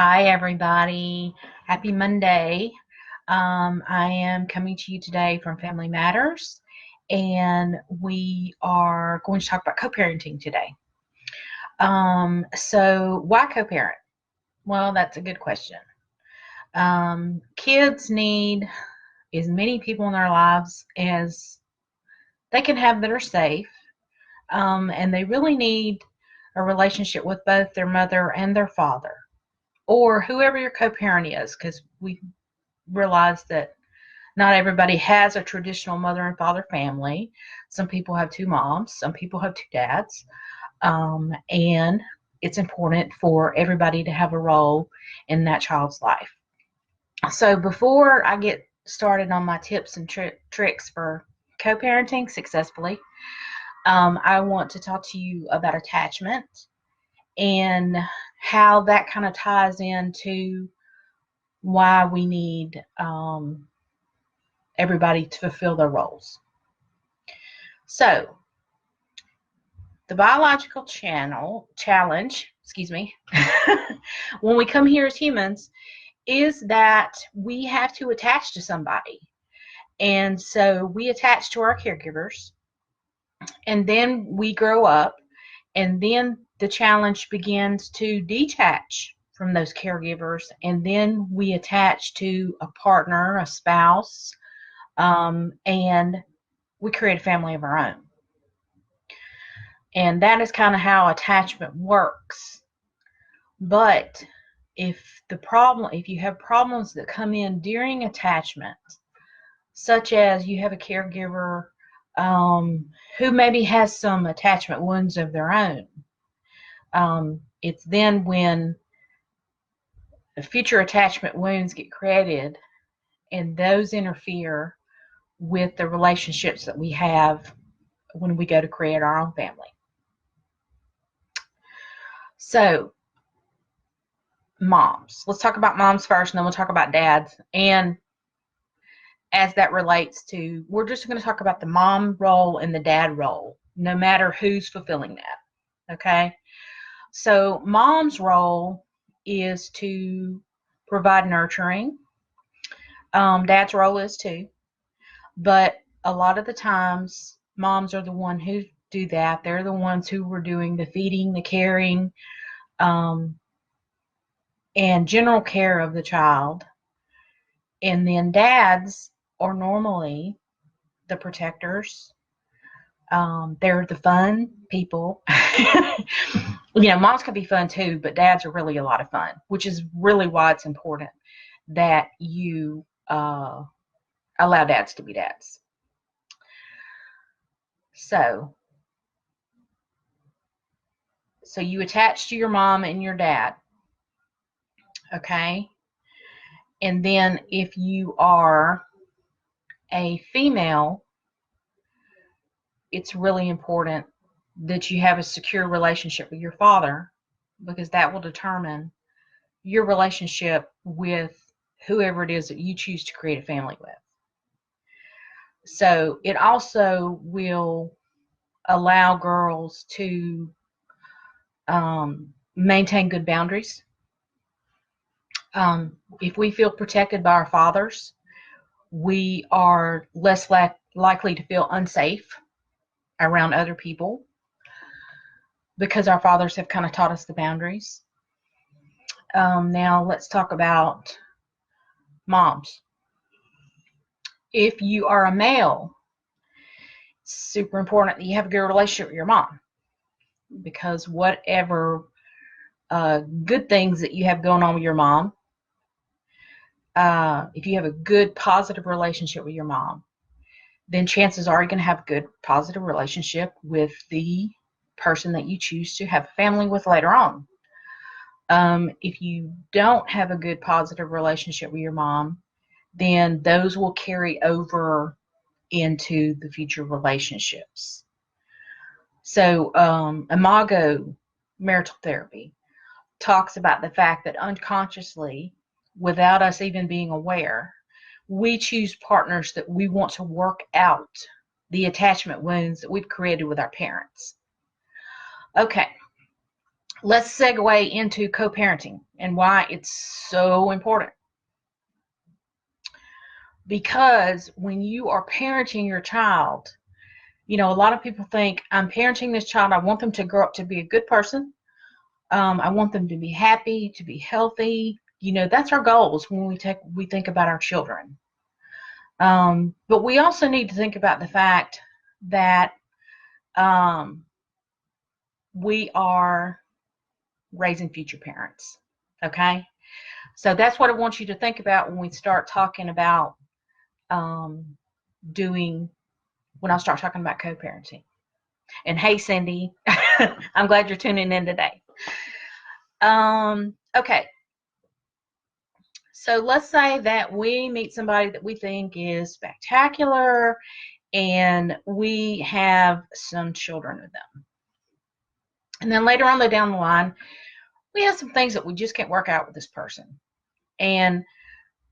Hi, everybody. Happy Monday. I am coming to you today from Family Matters, and we are going to talk about co-parenting today. So why co-parent? Well, that's a good question. Kids need as many people in their lives as they can have that are safe, and they really need a relationship with both their mother and their father, or whoever your co-parent is, because we realize that not everybody has a traditional mother and father family. Some people have two moms, some people have two dads, and it's important for everybody to have a role in that child's life. So before I get started on my tips and tricks for co-parenting successfully, I want to talk to you about attachment and how that kind of ties into why we need everybody to fulfill their roles. So, the biological challenge, when we come here as humans, is that we have to attach to somebody. And so we attach to our caregivers, and then we grow up, and then the challenge begins to detach from those caregivers, and then we attach to a partner, a spouse, and we create a family of our own. And that is kind of how attachment works. But if you have problems that come in during attachment, such as you have a caregiver who maybe has some attachment wounds of their own, it's then when the future attachment wounds get created, and those interfere with the relationships that we have when we go to create our own family. So, moms. Let's talk about moms first, and then we'll talk about dads. And as that relates to, we're just going to talk about the mom role and the dad role, no matter who's fulfilling that. Okay? So, mom's role is to provide nurturing. Dad's role is too. But a lot of the times, moms are the one who do that. They're the ones who were doing the feeding, the caring, and general care of the child. And then dads are normally the protectors. They're the fun people. Moms can be fun too, but dads are really a lot of fun, which is really why it's important that you allow dads to be dads. So you attach to your mom and your dad, okay? And then if you are a female, it's really important that you have a secure relationship with your father, because that will determine your relationship with whoever it is that you choose to create a family with. So it also will allow girls to maintain good boundaries. If we feel protected by our fathers, we are less likely to feel unsafe around other people, because our fathers have kind of taught us the boundaries. Now let's talk about moms. If you are a male, it's super important that you have a good relationship with your mom, because whatever good things that you have going on with your mom, if you have a good positive relationship with your mom, then chances are you're going to have a good positive relationship with the person that you choose to have a family with later on. If you don't have a good positive relationship with your mom, then those will carry over into the future relationships. So Imago marital therapy talks about the fact that unconsciously, without us even being aware, we choose partners that we want to work out the attachment wounds that we've created with our parents. Okay, Let's segue into co-parenting and why it's so important. Because when you are parenting your child, a lot of people think, I'm parenting this child, I want them to grow up to be a good person. I want them to be happy, to be healthy. That's our goals when we think about our children. But we also need to think about the fact that we are raising future parents. Okay? So that's what I want you to think about when we start talking about when I start talking about co-parenting. And hey, Cindy, I'm glad you're tuning in today. Okay. So let's say that we meet somebody that we think is spectacular and we have some children with them. And then later on down the line, we have some things that we just can't work out with this person. And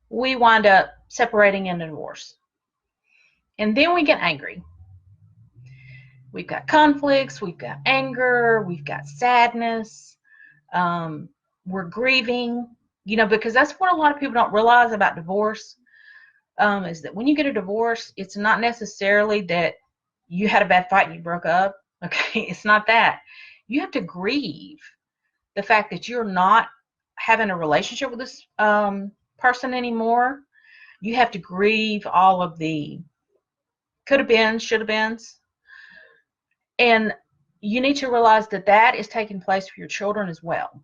we wind up separating in a divorce. And then we get angry. We've got conflicts, we've got anger, we've got sadness, we're grieving, because that's what a lot of people don't realize about divorce, is that when you get a divorce, it's not necessarily that you had a bad fight and you broke up. Okay, it's not that. You have to grieve the fact that you're not having a relationship with this person anymore. You have to grieve all of the could have been, should have been. And you need to realize that that is taking place for your children as well.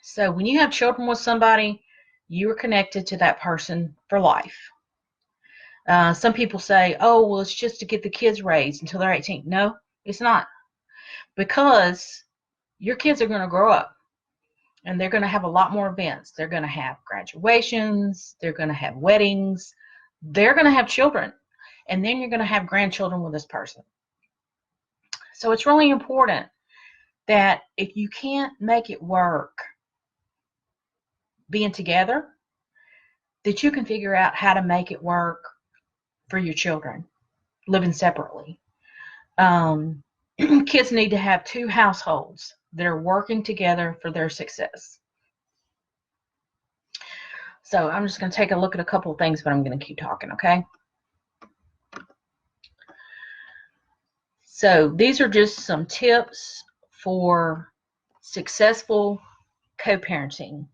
So when you have children with somebody, you are connected to that person for life. Some people say, oh, well, it's just to get the kids raised until they're 18. No, it's not. Because your kids are going to grow up and they're going to have a lot more events. They're going to have graduations. They're going to have weddings. They're going to have children. And then you're going to have grandchildren with this person. So it's really important that if you can't make it work being together, that you can figure out how to make it work for your children living separately. Kids need to have two households that are working together for their success. So I'm just going to take a look at a couple of things, but I'm going to keep talking, okay? So these are just some tips for successful co-parenting.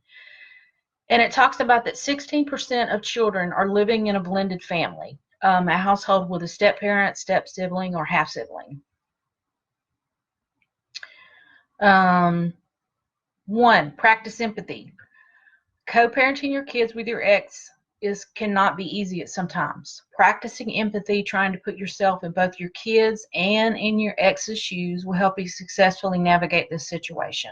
And it talks about that 16% of children are living in a blended family, a household with a step-parent, step-sibling, or half-sibling. 1, practice empathy. Co-parenting your kids with your ex cannot be easy at sometimes. Practicing empathy, trying to put yourself in both your kids and in your ex's shoes will help you successfully navigate this situation.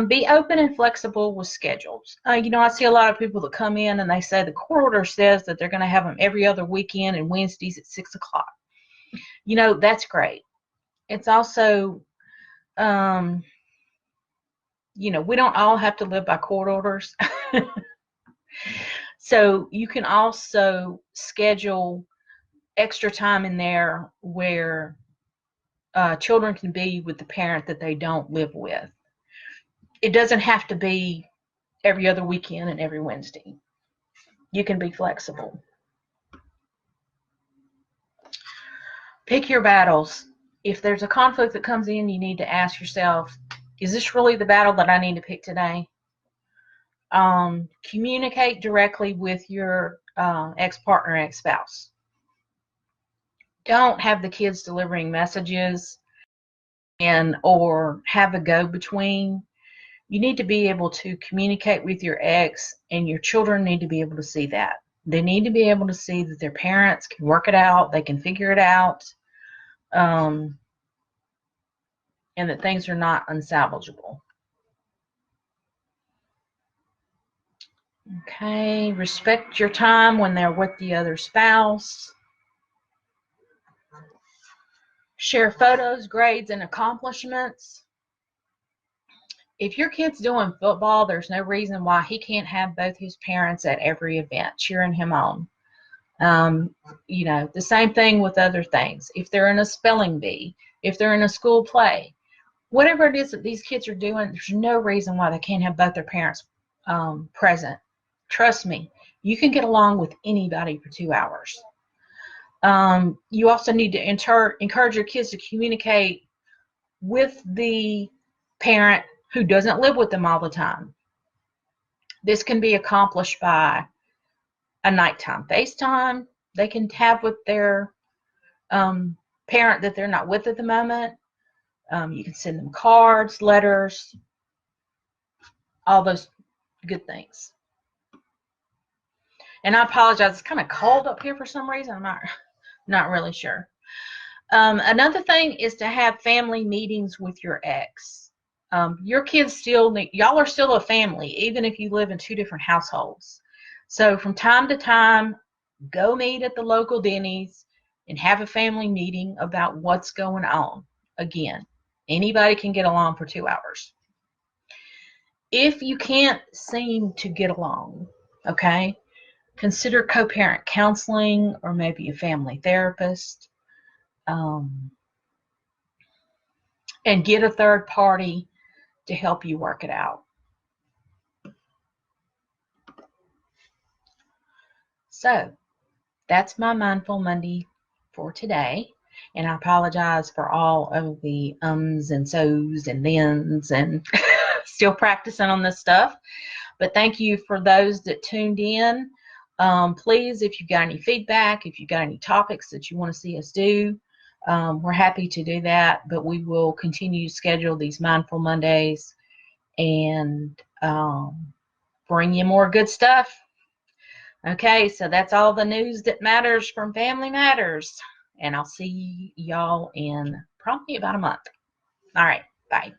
Be open and flexible with schedules. I see a lot of people that come in and they say the court order says that they're going to have them every other weekend and Wednesdays at 6 o'clock. That's great. It's also, we don't all have to live by court orders. So you can also schedule extra time in there where children can be with the parent that they don't live with. It doesn't have to be every other weekend and every Wednesday. You can be flexible. Pick your battles. If there's a conflict that comes in, you need to ask yourself, is this really the battle that I need to pick today? Communicate directly with your ex-partner, ex-spouse. Don't have the kids delivering messages or have a go-between. You need to be able to communicate with your ex, and your children need to be able to see that. They need to be able to see that their parents can work it out, they can figure it out, and that things are not unsalvageable. Okay, respect your time when they're with the other spouse. Share photos, grades, and accomplishments. If your kid's doing football, there's no reason why he can't have both his parents at every event cheering him on. The same thing with other things. If they're in a spelling bee, if they're in a school play, whatever it is that these kids are doing, there's no reason why they can't have both their parents present. Trust me, you can get along with anybody for 2 hours. You also need to encourage your kids to communicate with the parent who doesn't live with them all the time. This can be accomplished by a nighttime FaceTime they can have with their parent that they're not with at the moment. You can send them cards, letters, all those good things. And I apologize, it's kind of cold up here for some reason. I'm not really sure. Another thing is to have family meetings with your ex. Your kids still y'all are still a family, even if you live in 2 different households. So from time to time, go meet at the local Denny's and have a family meeting about what's going on. Again, anybody can get along for 2 hours. If you can't seem to get along, okay, consider co-parent counseling or maybe a family therapist, and get a third party to help you work it out. So that's my Mindful Monday for today. And I apologize for all of the ums and so's and thens and still practicing on this stuff. But thank you for those that tuned in. Please, if you've got any feedback, if you've got any topics that you want to see us do, we're happy to do that. But we will continue to schedule these Mindful Mondays and bring you more good stuff. Okay, so that's all the news that matters from Family Matters. And I'll see y'all in probably about a month. All right, bye.